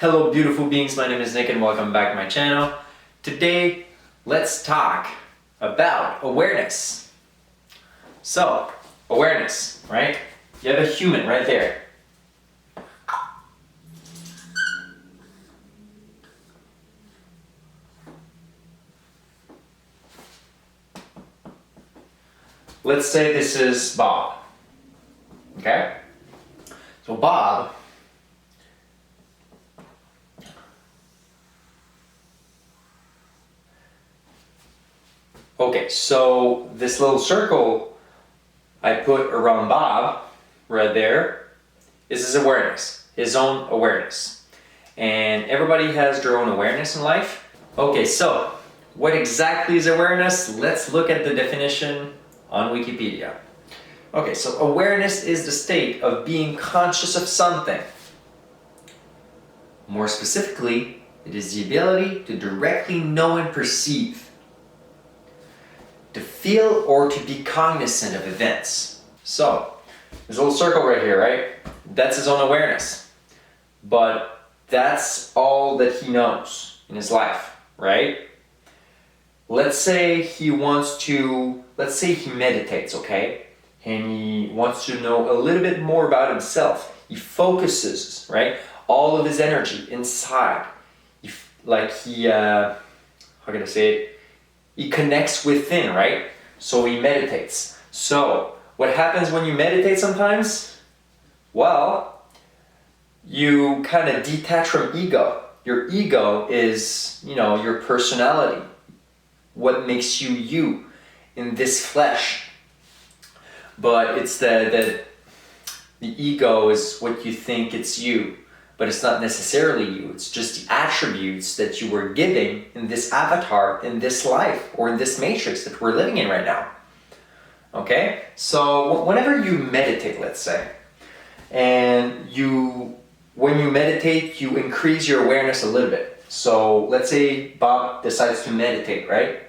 Hello beautiful beings, my name is Nick and welcome back to my channel. Today, let's talk about awareness. So, awareness, right? You have a human right there. Let's say this is Bob, okay? So Bob okay, so this little circle I put around Bob right there is his awareness, his own awareness. And everybody has their own awareness in life. Okay, so what exactly is awareness? Let's look at the definition on Wikipedia. Okay, so awareness is the state of being conscious of something. More specifically, it is the ability to directly know and perceive, to feel or to be cognizant of events. So, there's a little circle right here, right? That's his own awareness. But that's all that he knows in his life, right? Let's say he meditates, okay? And he wants to know a little bit more about himself. He focuses, right? All of his energy inside. He connects within, right? So he meditates. So what happens when you meditate sometimes? Well, you kind of detach from ego. Your ego is, your personality. What makes you you in this flesh. But it's the ego is what you think it's you. But it's not necessarily you. It's just the attributes that you were giving in this avatar, in this life, or in this matrix that we're living in right now. Okay? So whenever you meditate, let's say, and when you meditate, you increase your awareness a little bit. So let's say Bob decides to meditate, right?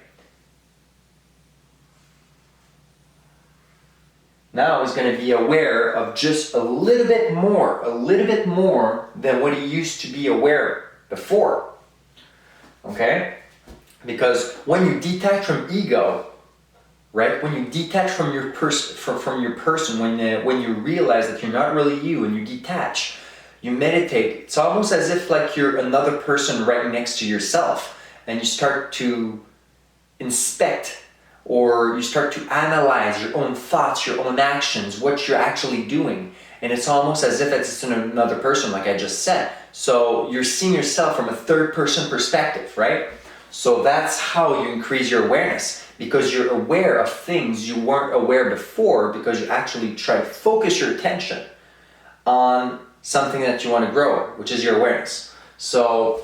Now he's going to be aware of just a little bit more than what he used to be aware before. Okay? Because when you detach from ego, right? When you detach from your person, when you realize that you're not really you and you detach, you meditate. It's almost as if like you're another person right next to yourself, and you start to inspect or you start to analyze your own thoughts, your own actions, what you're actually doing. And it's almost as if it's another person, like I just said. So you're seeing yourself from a third person perspective, right? So that's how you increase your awareness, because you're aware of things you weren't aware before, because you actually try to focus your attention on something that you want to grow, which is your awareness. So,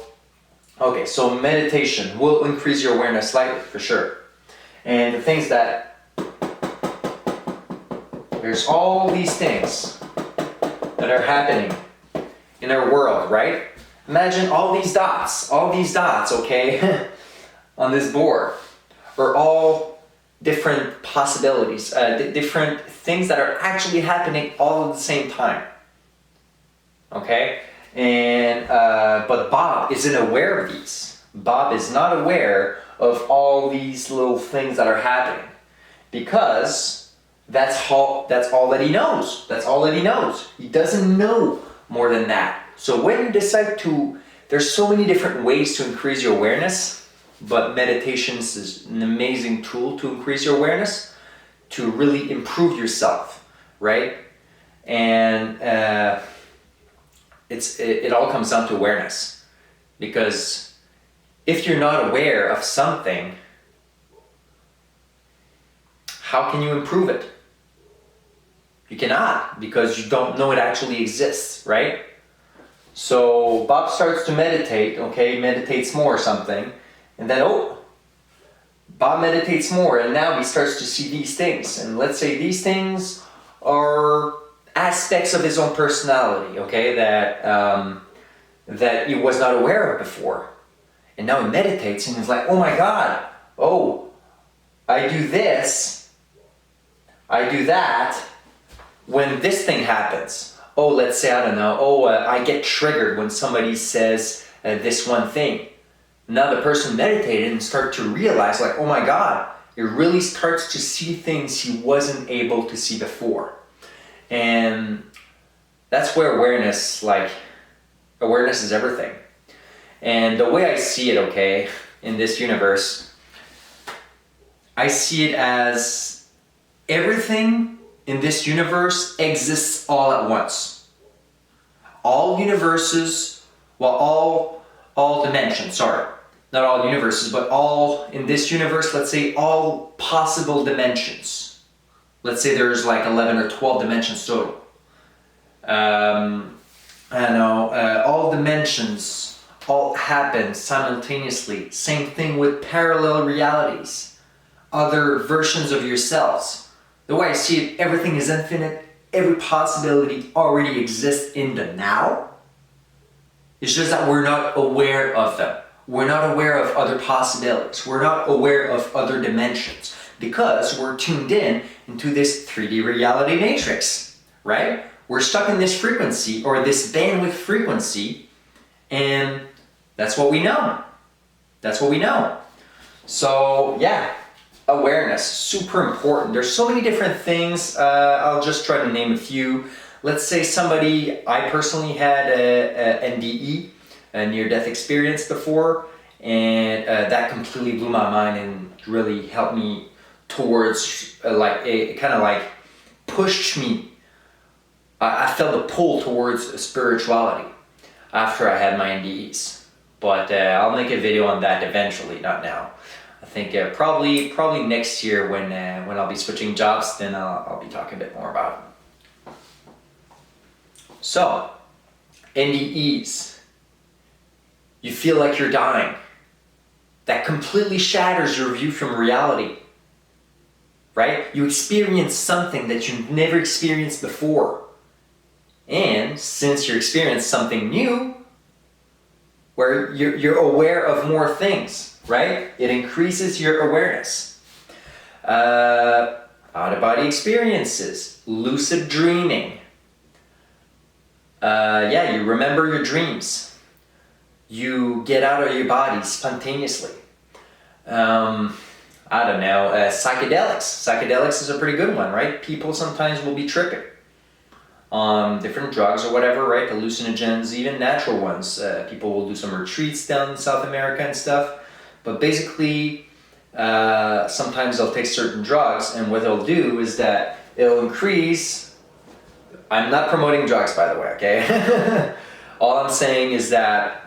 okay, so meditation will increase your awareness slightly, for sure. And the things that, there's all these things that are happening in our world, right? Imagine all these dots, okay, on this board, are all different possibilities, different things that are actually happening all at the same time, okay? And, but Bob isn't aware of these. Bob is not aware of all these little things that are happening, because that's all that he knows. That's all that he knows. He doesn't know more than that. So when you decide there's so many different ways to increase your awareness, but meditation is an amazing tool to increase your awareness, to really improve yourself, right? And it all comes down to awareness, because if you're not aware of something, how can you improve it? You cannot, because you don't know it actually exists, right? So Bob starts to meditate, okay, meditates more or something, and then, Bob meditates more, and now he starts to see these things. And let's say these things are aspects of his own personality, okay, that he was not aware of before. And now he meditates and he's like, oh my God, I do this, I do that when this thing happens. oh, let's say, I don't know, oh, I get triggered when somebody says this one thing. Now the person meditated and start to realize like, oh my God, it really starts to see things he wasn't able to see before. And that's where awareness is everything. And the way I see it, okay, in this universe, I see it as everything in this universe exists all at once. All universes, well, all dimensions, sorry. Not all universes, but all, in this universe, let's say all possible dimensions. Let's say there's like 11 or 12 dimensions total. I don't know, all dimensions all happen simultaneously. Same thing with parallel realities, other versions of yourselves. The way I see it, everything is infinite. Every possibility already exists in the now. It's just that we're not aware of them. We're not aware of other possibilities. We're not aware of other dimensions because we're tuned in into this 3D reality matrix, right? We're stuck in this frequency or this bandwidth frequency, and that's what we know. That's what we know. So yeah, awareness, super important. There's so many different things. I'll just try to name a few. Let's say I personally had a NDE, a near-death experience before, and that completely blew my mind and really helped me towards it kind of like pushed me. I felt a pull towards spirituality after I had my NDEs, but I'll make a video on that eventually, not now. I think probably next year when I'll be switching jobs, then I'll be talking a bit more about it. So, NDEs. You feel like you're dying. That completely shatters your view from reality, right? You experience something that you've never experienced before. And since you experience something new, where you're aware of more things, right? It increases your awareness. Out-of-body experiences, lucid dreaming. Yeah, you remember your dreams. You get out of your body spontaneously. I don't know, psychedelics. Psychedelics is a pretty good one, right? People sometimes will be tripping on different drugs or whatever, right? Hallucinogens, even natural ones. People will do some retreats down in South America and stuff. But basically, sometimes they'll take certain drugs, and what they'll do is that it'll increase. I'm not promoting drugs, by the way, okay? All I'm saying is that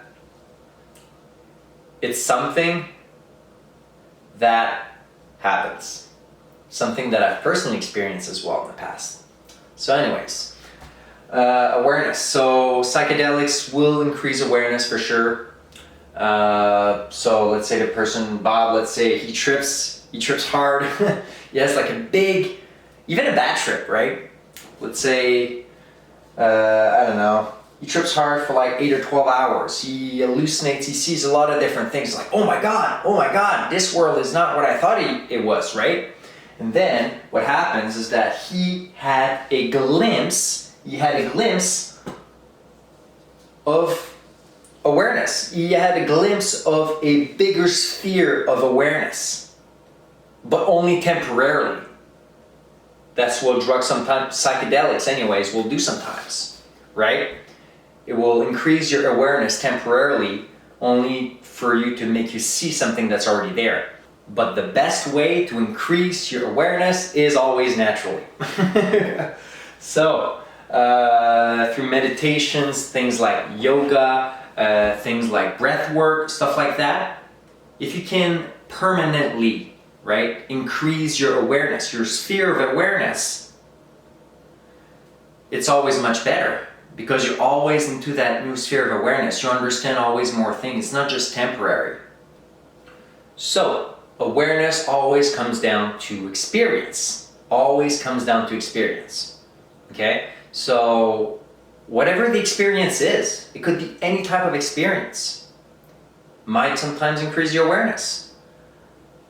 it's something that happens. Something that I've personally experienced as well in the past. So anyways, awareness. So psychedelics will increase awareness for sure. So let's say the person, Bob, let's say he trips hard. He has like a big, even a bad trip, right? Let's say, I don't know, he trips hard for like 8 or 12 hours. He hallucinates, he sees a lot of different things like, oh my God, this world is not what I thought it was, right? And then what happens is that he had a glimpse of awareness. He had a glimpse of a bigger sphere of awareness, but only temporarily. That's what drugs sometimes, psychedelics anyways, will do sometimes, right? It will increase your awareness temporarily, only for you to make you see something that's already there. But the best way to increase your awareness is always naturally. So, through meditations, things like yoga, things like breath work, stuff like that, if you can permanently, right, increase your awareness, your sphere of awareness, it's always much better. Because you're always into that new sphere of awareness. You understand always more things. It's not just temporary. So, awareness always comes down to experience. Always comes down to experience. Okay? So, whatever the experience is, it could be any type of experience, might sometimes increase your awareness.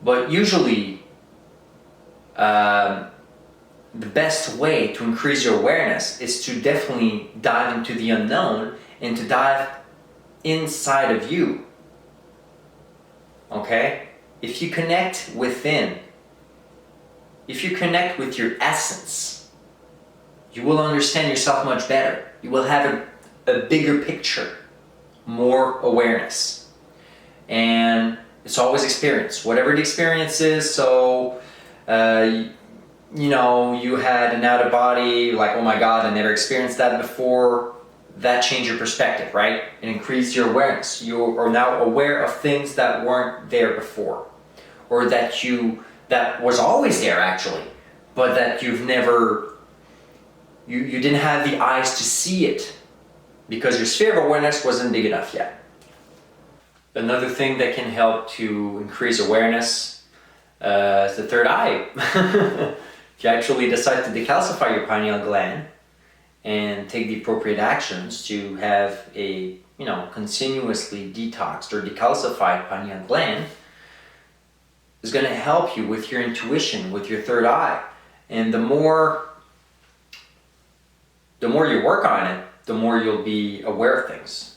But usually, the best way to increase your awareness is to definitely dive into the unknown and to dive inside of you. Okay? If you connect within, if you connect with your essence, you will understand yourself much better. You will have a bigger picture, more awareness. And it's always experience, whatever the experience is. So, you know, you had an out of body, like, oh my God, I never experienced that before. That changed your perspective, right? It increased your awareness. You are now aware of things that weren't there before, or that was always there actually, but that you've never, you didn't have the eyes to see it because your sphere of awareness wasn't big enough yet. Another thing that can help to increase awareness is the third eye. If you actually decide to decalcify your pineal gland and take the appropriate actions to have a, you know, continuously detoxed or decalcified pineal gland, is going to help you with your intuition, with your third eye. And the more you work on it, the more you'll be aware of things.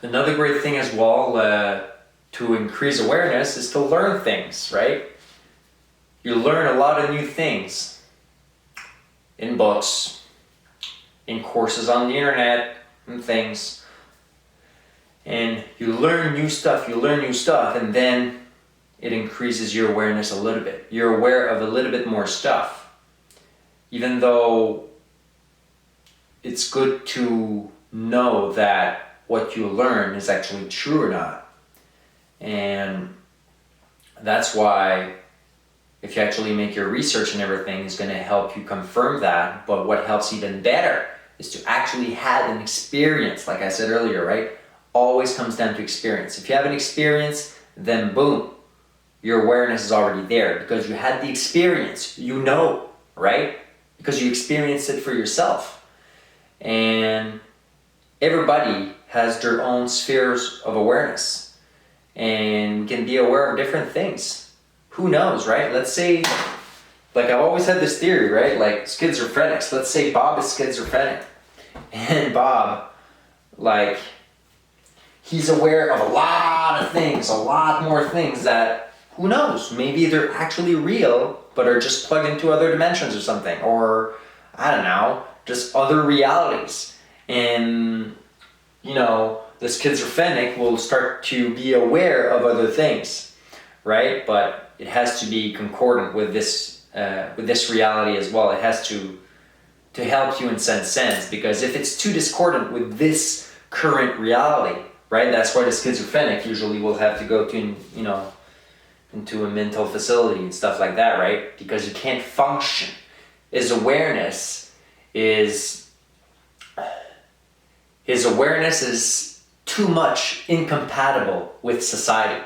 Another great thing as well to increase awareness is to learn things, right? You learn a lot of new things in books, in courses on the internet, and things. And you learn new stuff, and then it increases your awareness a little bit. You're aware of a little bit more stuff. Even though it's good to know that what you learn is actually true or not. And that's why if you actually make your research and everything is going to help you confirm that. But what helps even better is to actually have an experience. Like I said earlier, right? Always comes down to experience. If you have an experience, then boom, your awareness is already there because you had the experience, you know, right? Because you experienced it for yourself. And everybody has their own spheres of awareness and can be aware of different things. Who knows, right? Let's say, like I've always had this theory, right? Like schizophrenics. Let's say Bob is schizophrenic. And Bob, like, he's aware of a lot of things, a lot more things that, who knows, maybe they're actually real, but are just plugged into other dimensions or something. Or, I don't know, just other realities. And, you know, the schizophrenic will start to be aware of other things, right? But it has to be concordant with this reality as well. It has to help you in some sense, because if it's too discordant with this current reality, right? That's why the schizophrenic usually will have to go to, you know, into a mental facility and stuff like that, right? Because you can't function. His awareness is too much incompatible with society.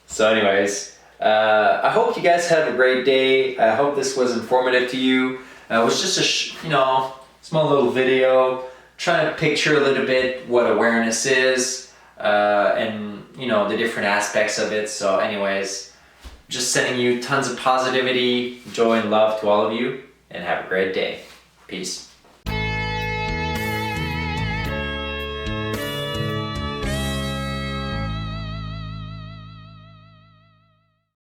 So anyways, I hope you guys have a great day. I hope this was informative to you. It was just a, small little video trying to picture a little bit what awareness is and, the different aspects of it. So anyways, just sending you tons of positivity, joy, and love to all of you, and have a great day. Peace.